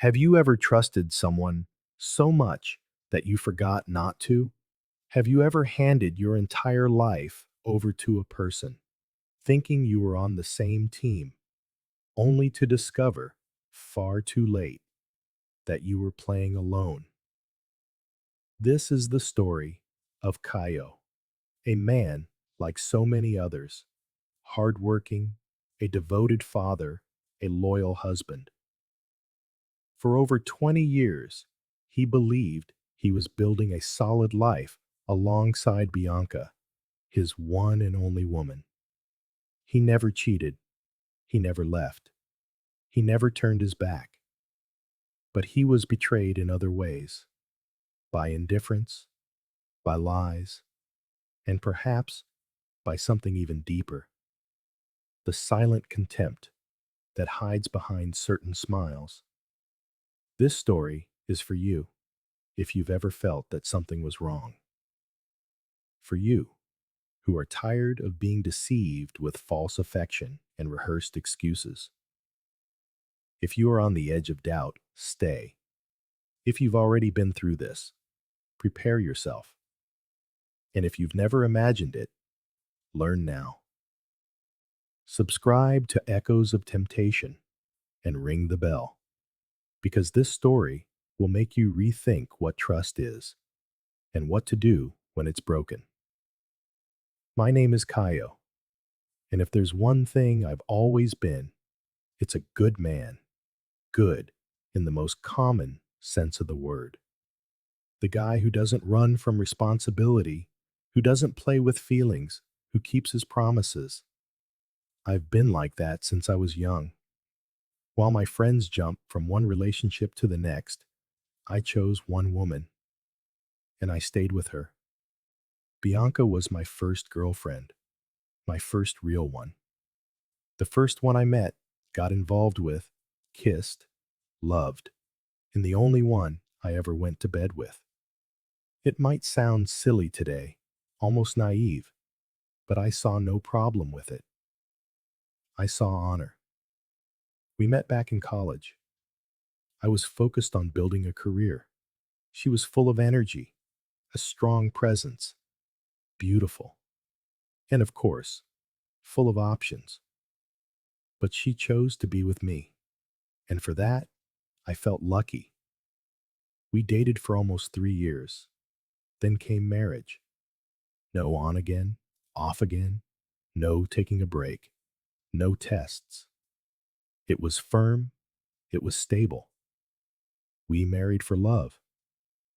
Have you ever trusted someone so much that you forgot not to? Have you ever handed your entire life over to a person, thinking you were on the same team, only to discover, far too late, that you were playing alone? This is the story of Caio, a man like so many others, hardworking, a devoted father, a loyal husband. For over 20 years, he believed he was building a solid life alongside Bianca, his one and only woman. He never cheated. He never left. He never turned his back. But he was betrayed in other ways, by indifference, by lies, and perhaps by something even deeper, the silent contempt that hides behind certain smiles. This story is for you if you've ever felt that something was wrong. For you who are tired of being deceived with false affection and rehearsed excuses. If you are on the edge of doubt, stay. If you've already been through this, prepare yourself. And if you've never imagined it, learn now. Subscribe to Echoes of Temptation and ring the bell, because this story will make you rethink what trust is and what to do when it's broken. My name is Caio, and if there's one thing I've always been, it's a good man. Good in the most common sense of the word. The guy who doesn't run from responsibility, who doesn't play with feelings, who keeps his promises. I've been like that since I was young. While my friends jump from one relationship to the next, I chose one woman, and I stayed with her. Bianca was my first girlfriend, my first real one. The first one I met, got involved with, kissed, loved, and the only one I ever went to bed with. It might sound silly today, almost naive, but I saw no problem with it. I saw honor. We met back in college. I was focused on building a career. She was full of energy, a strong presence, beautiful, and of course, full of options. But she chose to be with me, and for that, I felt lucky. We dated for almost 3 years. Then came marriage. No on again, off again, no taking a break, no tests. It was firm, it was stable. We married for love,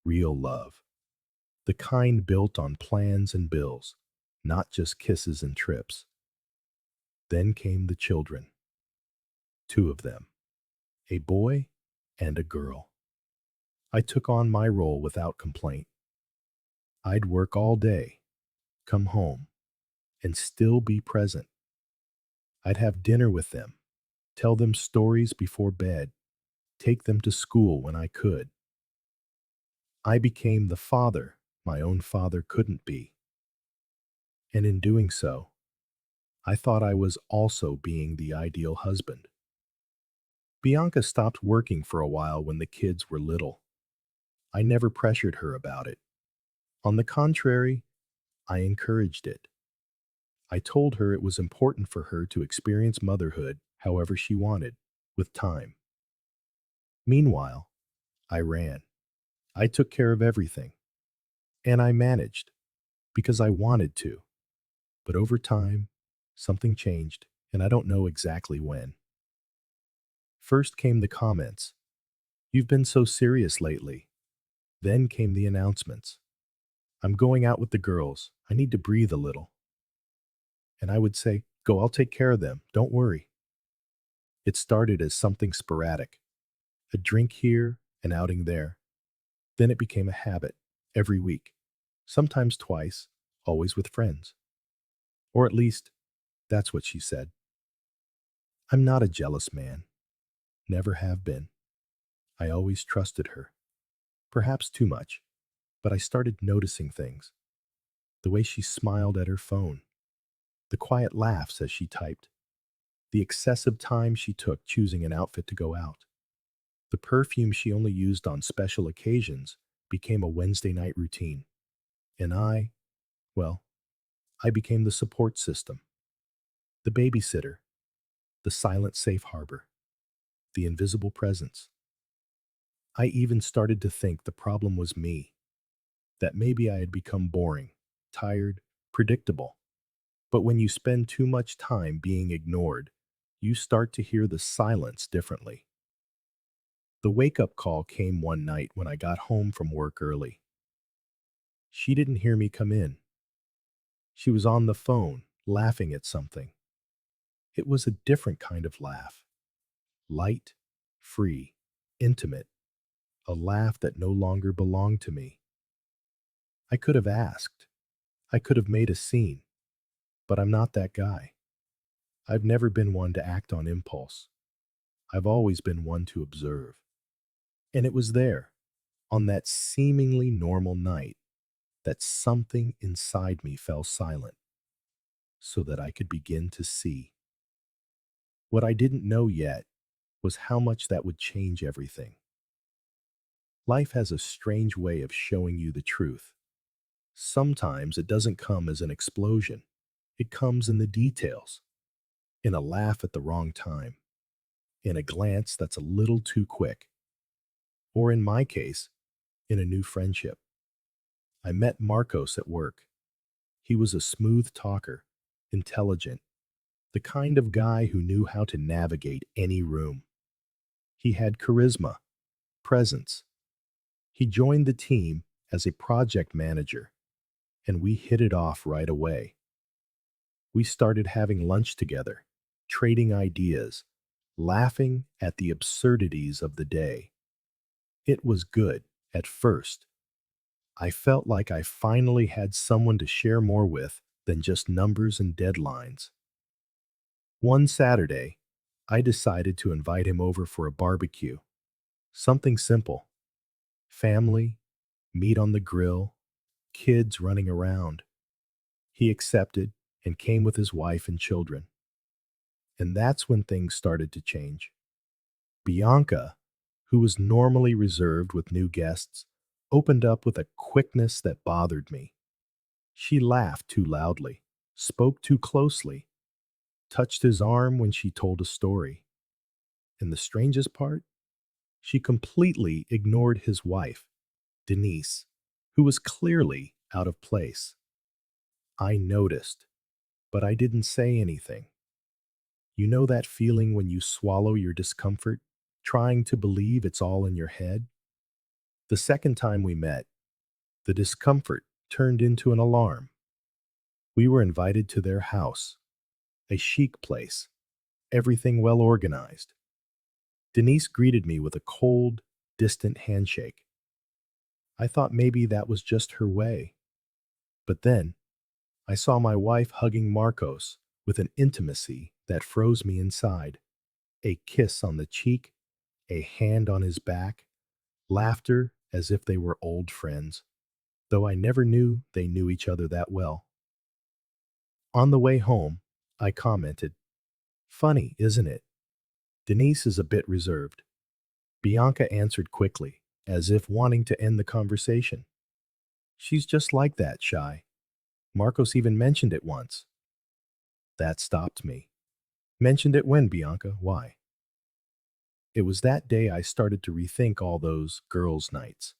real love, the kind built on plans and bills, not just kisses and trips. Then came the children, two of them, a boy and a girl. I took on my role without complaint. I'd work all day, come home, and still be present. I'd have dinner with them, tell them stories before bed, take them to school when I could. I became the father my own father couldn't be. And in doing so, I thought I was also being the ideal husband. Bianca stopped working for a while when the kids were little. I never pressured her about it. On the contrary, I encouraged it. I told her it was important for her to experience motherhood however she wanted, with time. Meanwhile, I ran. I took care of everything. And I managed, because I wanted to. But over time, something changed, and I don't know exactly when. First came the comments. You've been so serious lately. Then came the announcements. I'm going out with the girls. I need to breathe a little. And I would say, go, I'll take care of them. Don't worry. It started as something sporadic. A drink here, an outing there. Then it became a habit, every week. Sometimes twice, always with friends. Or at least, that's what she said. I'm not a jealous man. Never have been. I always trusted her. Perhaps too much. But I started noticing things. The way she smiled at her phone. The quiet laughs as she typed. The excessive time she took choosing an outfit to go out. The perfume she only used on special occasions became a Wednesday night routine. And well, I became the support system, the babysitter, the silent safe harbor, the invisible presence. I even started to think the problem was me, that maybe I had become boring, tired, predictable. But when you spend too much time being ignored, you start to hear the silence differently. The wake up call came one night when I got home from work early. She didn't hear me come in. She was on the phone, laughing at something. It was a different kind of laugh, light, free, intimate, a laugh that no longer belonged to me. I could have asked, I could have made a scene, but I'm not that guy. I've never been one to act on impulse. I've always been one to observe. And it was there, on that seemingly normal night, that something inside me fell silent so that I could begin to see. What I didn't know yet was how much that would change everything. Life has a strange way of showing you the truth. Sometimes it doesn't come as an explosion. It comes in the details, in a laugh at the wrong time, in a glance that's a little too quick, or in my case, in a new friendship. I met Marcos at work. He was a smooth talker, intelligent, the kind of guy who knew how to navigate any room. He had charisma, presence. He joined the team as a project manager, and we hit it off right away. We started having lunch together, trading ideas, laughing at the absurdities of the day. It was good at first. I felt like I finally had someone to share more with than just numbers and deadlines. One Saturday, I decided to invite him over for a barbecue. Something simple. Family, meat on the grill, kids running around. He accepted and came with his wife and children. And that's when things started to change. Bianca, who was normally reserved with new guests, opened up with a quickness that bothered me. She laughed too loudly, spoke too closely, touched his arm when she told a story. And the strangest part? She completely ignored his wife, Denise, who was clearly out of place. I noticed, but I didn't say anything. You know that feeling when you swallow your discomfort, trying to believe it's all in your head? The second time we met, the discomfort turned into an alarm. We were invited to their house, a chic place, everything well organized. Denise greeted me with a cold, distant handshake. I thought maybe that was just her way. But then, I saw my wife hugging Marcos with an intimacy that froze me inside. A kiss on the cheek, a hand on his back, laughter as if they were old friends, though I never knew they knew each other that well. On the way home, I commented, "Funny, isn't it? Denise is a bit reserved." Bianca answered quickly, as if wanting to end the conversation. "She's just like that, shy. Marcos even mentioned it once." That stopped me. "Mentioned it when, Bianca? Why?" It was that day I started to rethink all those girls' nights.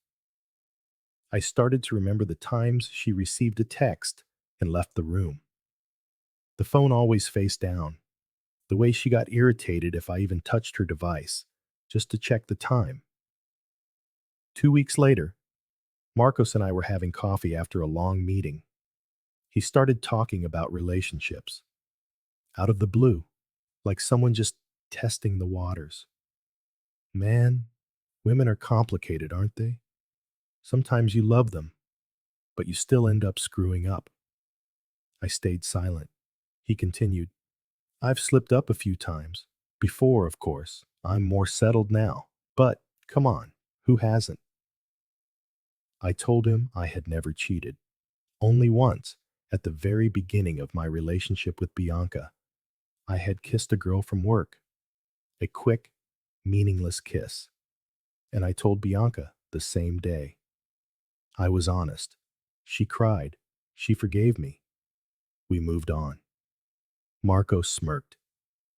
I started to remember the times she received a text and left the room. The phone always face down. The way she got irritated if I even touched her device, just to check the time. 2 weeks later, Marcos and I were having coffee after a long meeting. He started talking about relationships. Out of the blue, like someone just testing the waters. "Man, women are complicated, aren't they? Sometimes you love them, but you still end up screwing up." I stayed silent. He continued, "I've slipped up a few times. Before, of course. I'm more settled now. But, come on, who hasn't?" I told him I had never cheated. Only once, at the very beginning of my relationship with Bianca, I had kissed a girl from work. A quick, meaningless kiss. And I told Bianca the same day. I was honest. She cried. She forgave me. We moved on. Marco smirked.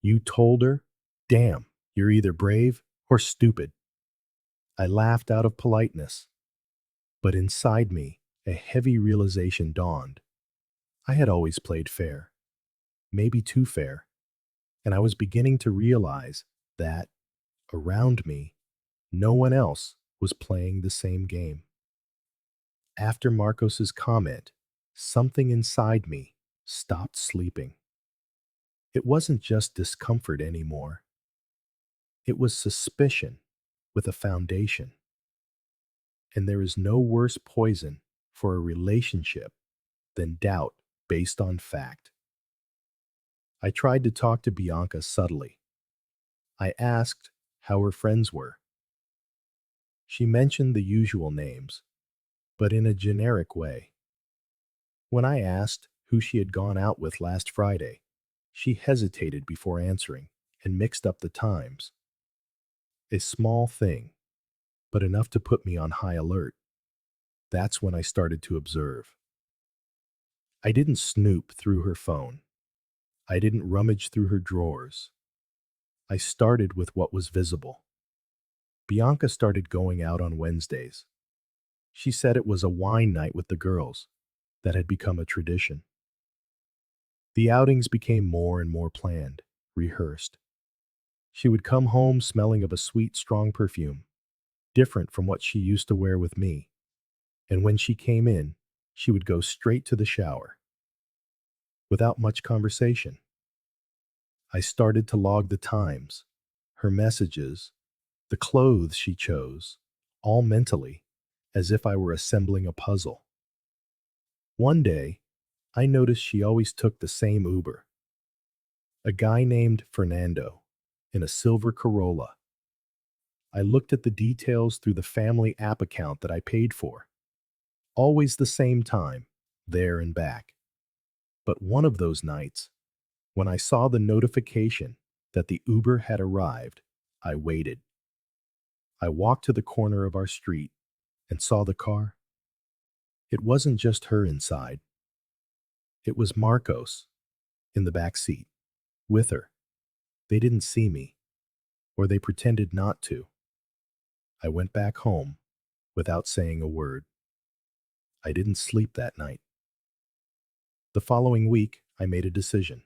You told her? Damn, you're either brave or stupid. I laughed out of politeness. But inside me, a heavy realization dawned. I had always played fair, maybe too fair, and I was beginning to realize that, around me, no one else was playing the same game. After Marcos's comment, something inside me stopped sleeping. It wasn't just discomfort anymore. It was suspicion with a foundation. And there is no worse poison for a relationship than doubt based on fact. I tried to talk to Bianca subtly. I asked how her friends were. She mentioned the usual names, but in a generic way. When I asked who she had gone out with last Friday, she hesitated before answering and mixed up the times. A small thing, but enough to put me on high alert. That's when I started to observe. I didn't snoop through her phone. I didn't rummage through her drawers. I started with what was visible. Bianca started going out on Wednesdays. She said it was a wine night with the girls that had become a tradition. The outings became more and more planned, rehearsed. She would come home smelling of a sweet, strong perfume, different from what she used to wear with me. And when she came in, she would go straight to the shower. Without much conversation. I started to log the times, her messages, the clothes she chose, all mentally, as if I were assembling a puzzle. One day, I noticed she always took the same Uber. A guy named Fernando, in a silver Corolla. I looked at the details through the family app account that I paid for. Always the same time, there and back. But one of those nights, when I saw the notification that the Uber had arrived, I waited. I walked to the corner of our street and saw the car. It wasn't just her inside. It was Marcos in the back seat, with her. They didn't see me, or they pretended not to. I went back home without saying a word. I didn't sleep that night. The following week, I made a decision.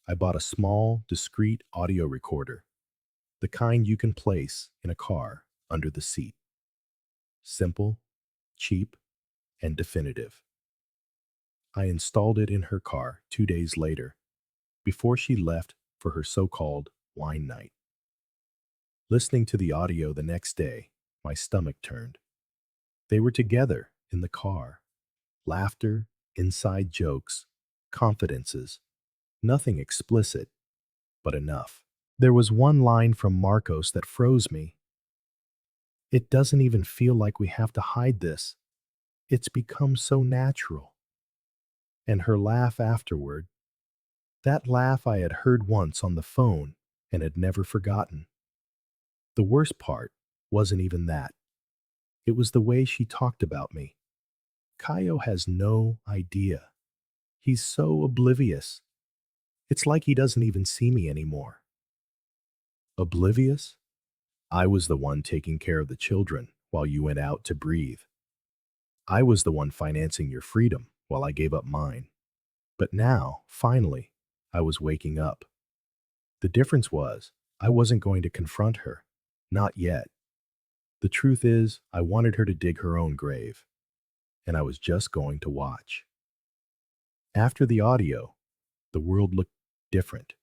I bought a small, discreet audio recorder, the kind you can place in a car under the seat. Simple, cheap, and definitive. I installed it in her car 2 days later, before she left for her so-called wine night. Listening to the audio the next day, my stomach turned. They were together in the car. Laughter, inside jokes, confidences. Nothing explicit, but enough. There was one line from Marcos that froze me. It doesn't even feel like we have to hide this. It's become so natural. And her laugh afterward, that laugh I had heard once on the phone and had never forgotten. The worst part wasn't even that. It was the way she talked about me. Caio has no idea. He's so oblivious. It's like he doesn't even see me anymore. Oblivious? I was the one taking care of the children while you went out to breathe. I was the one financing your freedom while I gave up mine. But now, finally, I was waking up. The difference was, I wasn't going to confront her. Not yet. The truth is, I wanted her to dig her own grave. And I was just going to watch. After the audio, the world looked different.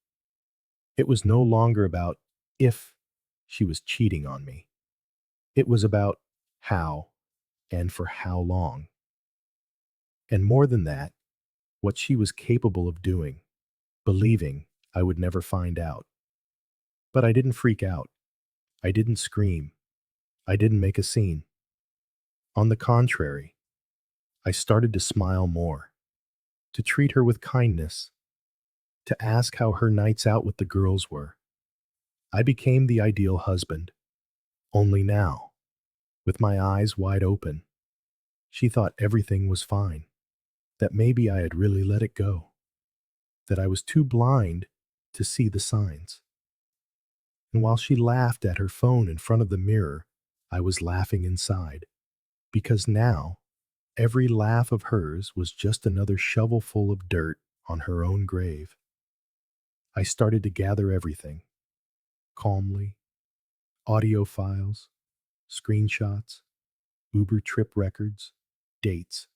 It was no longer about if she was cheating on me. It was about how and for how long. And more than that, what she was capable of doing, believing I would never find out. But I didn't freak out. I didn't scream. I didn't make a scene. On the contrary, I started to smile more, to treat her with kindness, to ask how her nights out with the girls were. I became the ideal husband, Only now, with my eyes wide open, she thought everything was fine, that maybe I had really let it go, that I was too blind to see the signs. And while she laughed at her phone in front of the mirror, I was laughing inside, because now every laugh of hers was just another shovelful of dirt on her own grave. I started to gather everything, calmly: audio files, screenshots, Uber trip records, dates.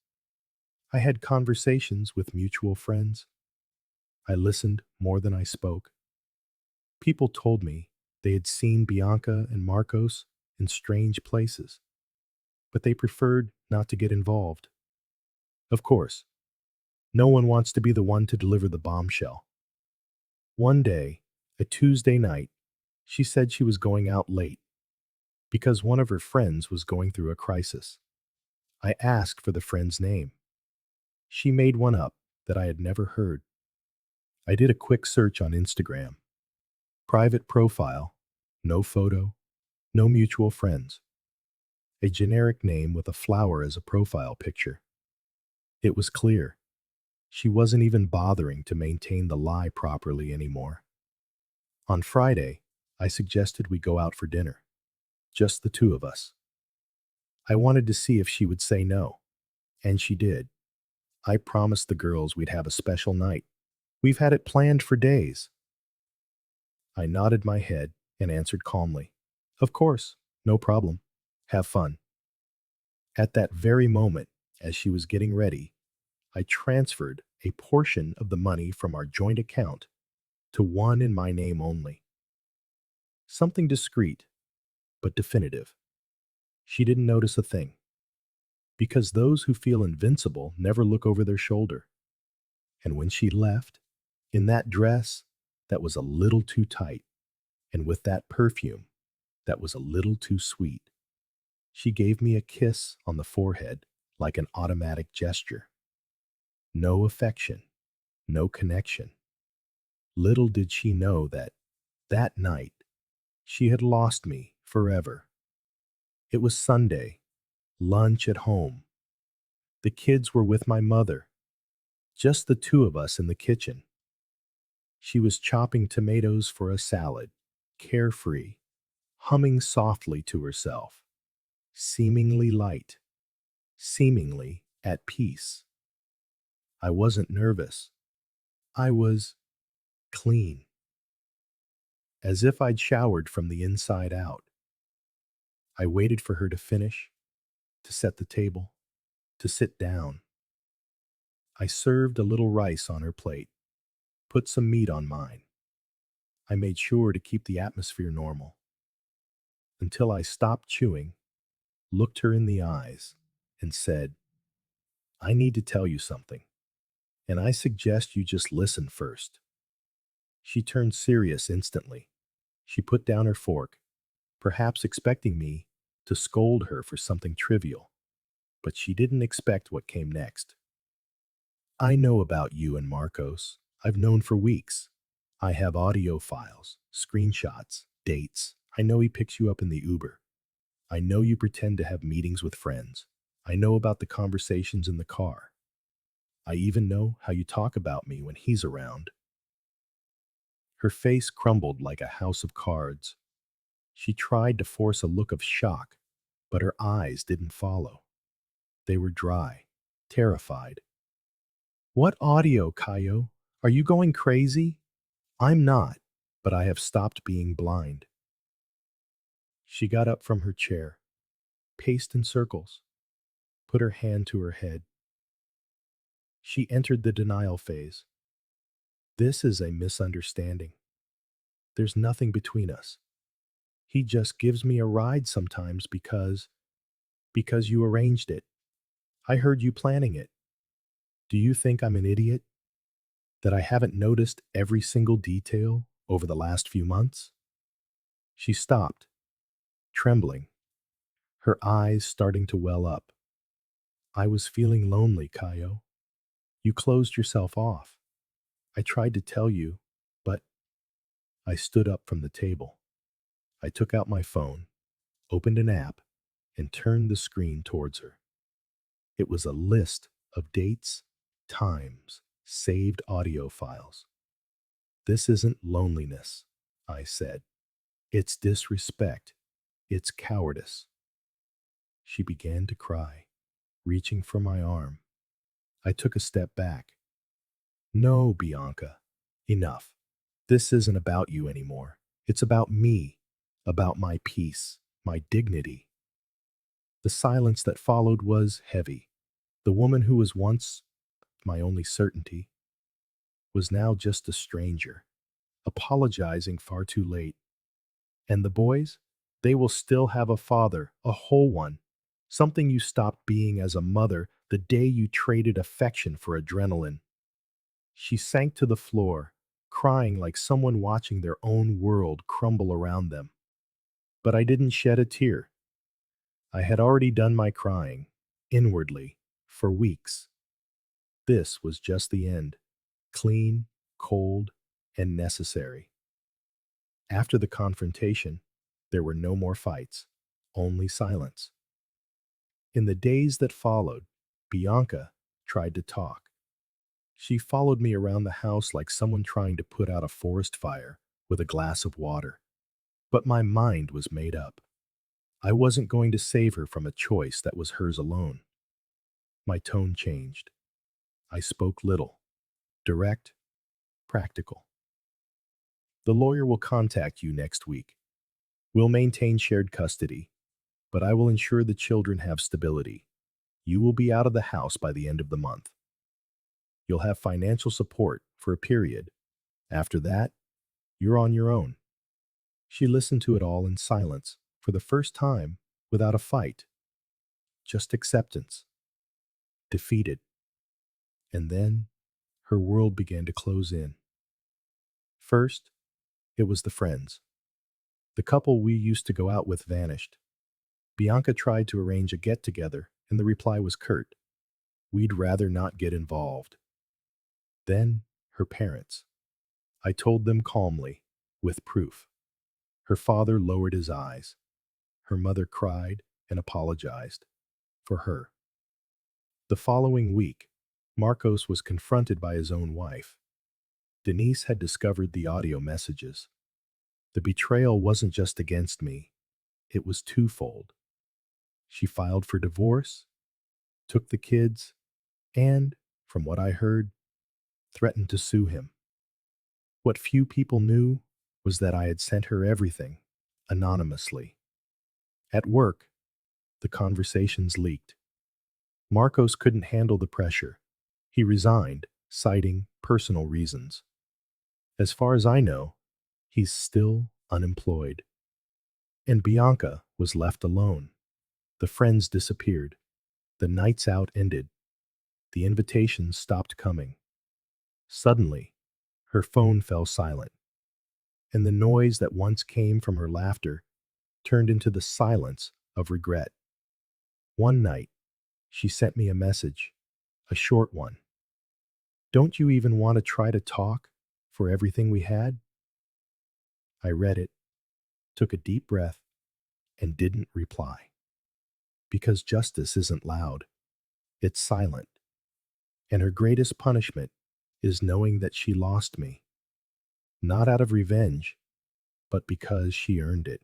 I had conversations with mutual friends. I listened more than I spoke. People told me they had seen Bianca and Marcos in strange places, but they preferred not to get involved. Of course, no one wants to be the one to deliver the bombshell. One day, a Tuesday night, she said she was going out late because one of her friends was going through a crisis. I asked for the friend's name. She made one up that I had never heard. I did a quick search on Instagram. Private profile, no photo, no mutual friends. A generic name with a flower as a profile picture. It was clear. She wasn't even bothering to maintain the lie properly anymore. On Friday, I suggested we go out for dinner. Just the two of us. I wanted to see if she would say no. And she did. I promised the girls we'd have a special night. We've had it planned for days. I nodded my head and answered calmly, "Of course, no problem. Have fun." At that very moment, as she was getting ready, I transferred a portion of the money from our joint account to one in my name only. Something discreet, but definitive. She didn't notice a thing. Because those who feel invincible never look over their shoulder. And when she left, in that dress that was a little too tight, and with that perfume that was a little too sweet, she gave me a kiss on the forehead like an automatic gesture. No affection, no connection. Little did she know that, that night, she had lost me forever. It was Sunday, lunch at home. The kids were with my mother, just the two of us in the kitchen. She was chopping tomatoes for a salad, carefree, humming softly to herself, seemingly light, seemingly at peace. I wasn't nervous. I was clean, as if I'd showered from the inside out. I waited for her to finish, to set the table, to sit down. I served a little rice on her plate, put some meat on mine. I made sure to keep the atmosphere normal, until I stopped chewing, looked her in the eyes, and said, "I need to tell you something, and I suggest you just listen first." She turned serious instantly. She put down her fork, perhaps expecting me to scold her for something trivial, but she didn't expect what came next. "I know about you and Marcos. I've known for weeks. I have audio files, screenshots, dates. I know he picks you up in the Uber. I know you pretend to have meetings with friends. I know about the conversations in the car. I even know how you talk about me when he's around." Her face crumbled like a house of cards. She tried to force a look of shock, but her eyes didn't follow. They were dry, terrified. "What audio, Caio? Are you going crazy?" "I'm not, but I have stopped being blind." She got up from her chair, paced in circles, put her hand to her head. She entered the denial phase. "This is a misunderstanding. There's nothing between us. He just gives me a ride sometimes because you arranged it. I heard you planning it. Do you think I'm an idiot? That I haven't noticed every single detail over the last few months?" She stopped, trembling, her eyes starting to well up. "I was feeling lonely, Caio. You closed yourself off. I tried to tell you, but..." I stood up from the table. I took out my phone, opened an app, and turned the screen towards her. It was a list of dates, times, saved audio files. This isn't loneliness, I said. It's disrespect. It's cowardice. She began to cry, reaching for my arm. I took a step back. No, Bianca. Enough. This isn't about you anymore. It's about me, about my peace, my dignity. The silence that followed was heavy. The woman who was once my only certainty was now just a stranger, apologizing far too late. And the boys? They will still have a father, a whole one, something you stopped being as a mother the day you traded affection for adrenaline. She sank to the floor, crying like someone watching their own world crumble around them. But I didn't shed a tear. I had already done my crying, inwardly, for weeks. This was just the end, clean, cold, and necessary. After the confrontation, there were no more fights, only silence. In the days that followed, Bianca tried to talk. She followed me around the house like someone trying to put out a forest fire with a glass of water. But my mind was made up. I wasn't going to save her from a choice that was hers alone. My tone changed. I spoke little, direct, practical. The lawyer will contact you next week. We'll maintain shared custody, but I will ensure the children have stability. You will be out of the house by the end of the month. You'll have financial support for a period. After that, you're on your own. She listened to it all in silence, for the first time, without a fight. Just acceptance. Defeated. And then, her world began to close in. First, it was the friends. The couple we used to go out with vanished. Bianca tried to arrange a get-together, and the reply was curt. We'd rather not get involved. Then, her parents. I told them calmly, with proof. Her father lowered his eyes. Her mother cried and apologized. For her. The following week, Marcos was confronted by his own wife. Denise had discovered the audio messages. The betrayal wasn't just against me, it was twofold. She filed for divorce, took the kids, and, from what I heard, threatened to sue him. What few people knew was that I had sent her everything, anonymously. At work, the conversations leaked. Marcos couldn't handle the pressure. He resigned, citing personal reasons. As far as I know, he's still unemployed. And Bianca was left alone. The friends disappeared. The nights out ended. The invitations stopped coming. Suddenly, her phone fell silent, and the noise that once came from her laughter turned into the silence of regret. One night, she sent me a message, a short one. Don't you even want to try to talk for everything we had? I read it, took a deep breath, and didn't reply. Because justice isn't loud, it's silent. And her greatest punishment is knowing that she lost me. Not out of revenge, but because she earned it.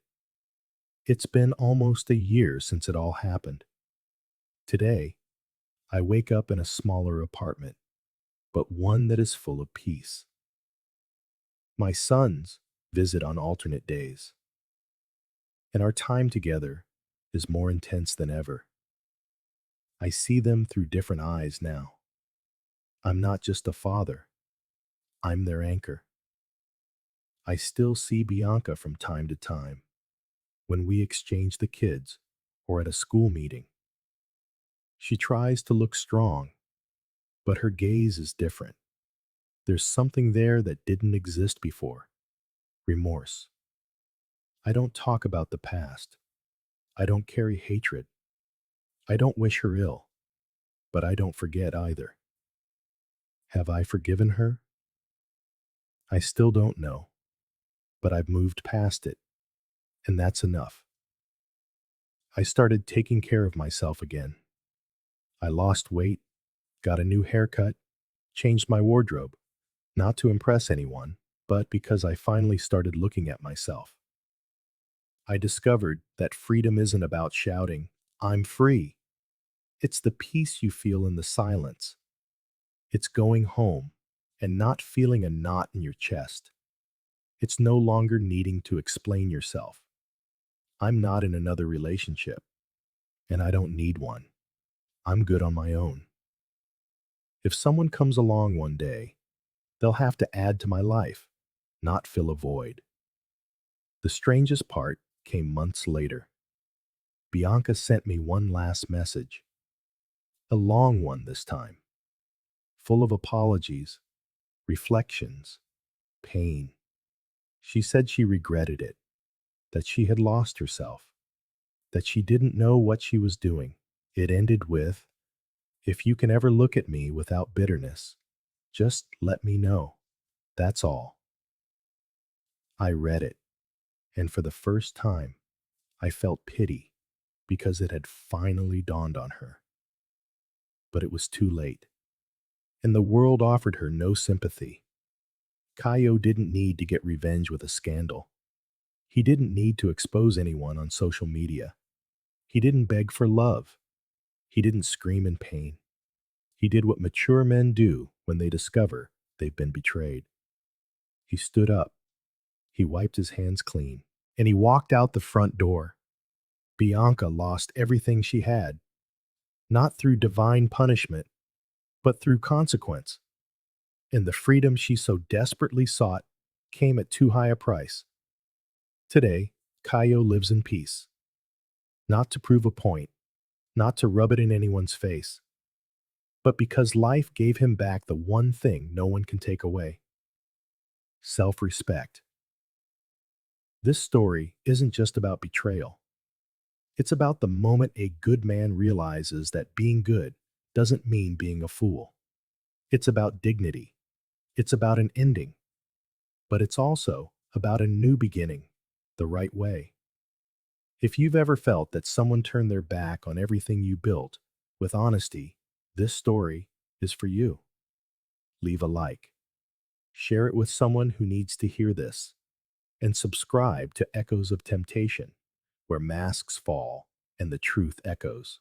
It's been almost a year since it all happened. Today, I wake up in a smaller apartment, but one that is full of peace. My sons visit on alternate days, and our time together is more intense than ever. I see them through different eyes now. I'm not just a father, I'm their anchor. I still see Bianca from time to time, when we exchange the kids or at a school meeting. She tries to look strong, but her gaze is different. There's something there that didn't exist before. Remorse. I don't talk about the past. I don't carry hatred. I don't wish her ill, but I don't forget either. Have I forgiven her? I still don't know, but I've moved past it, and that's enough. I started taking care of myself again. I lost weight, got a new haircut, changed my wardrobe, not to impress anyone, but because I finally started looking at myself. I discovered that freedom isn't about shouting, "I'm free." It's the peace you feel in the silence. It's going home and not feeling a knot in your chest. It's no longer needing to explain yourself. I'm not in another relationship, and I don't need one. I'm good on my own. If someone comes along one day, they'll have to add to my life, not fill a void. The strangest part came months later. Bianca sent me one last message, a long one this time, full of apologies, reflections, pain. She said she regretted it, that she had lost herself, that she didn't know what she was doing. It ended with, "If you can ever look at me without bitterness, just let me know. That's all." I read it, and for the first time, I felt pity because it had finally dawned on her. But it was too late, and the world offered her no sympathy. Caio didn't need to get revenge with a scandal. He didn't need to expose anyone on social media. He didn't beg for love. He didn't scream in pain. He did what mature men do when they discover they've been betrayed. He stood up. He wiped his hands clean, and he walked out the front door. Bianca lost everything she had, not through divine punishment, but through consequence. And the freedom she so desperately sought came at too high a price. Today, Caio lives in peace, not to prove a point, not to rub it in anyone's face, but because life gave him back the one thing no one can take away: self-respect. This story isn't just about betrayal. It's about the moment a good man realizes that being good doesn't mean being a fool. It's about dignity. It's about an ending. But it's also about a new beginning, the right way. If you've ever felt that someone turned their back on everything you built with honesty, this story is for you. Leave a like. Share it with someone who needs to hear this. And subscribe to Echoes of Temptation, where masks fall and the truth echoes.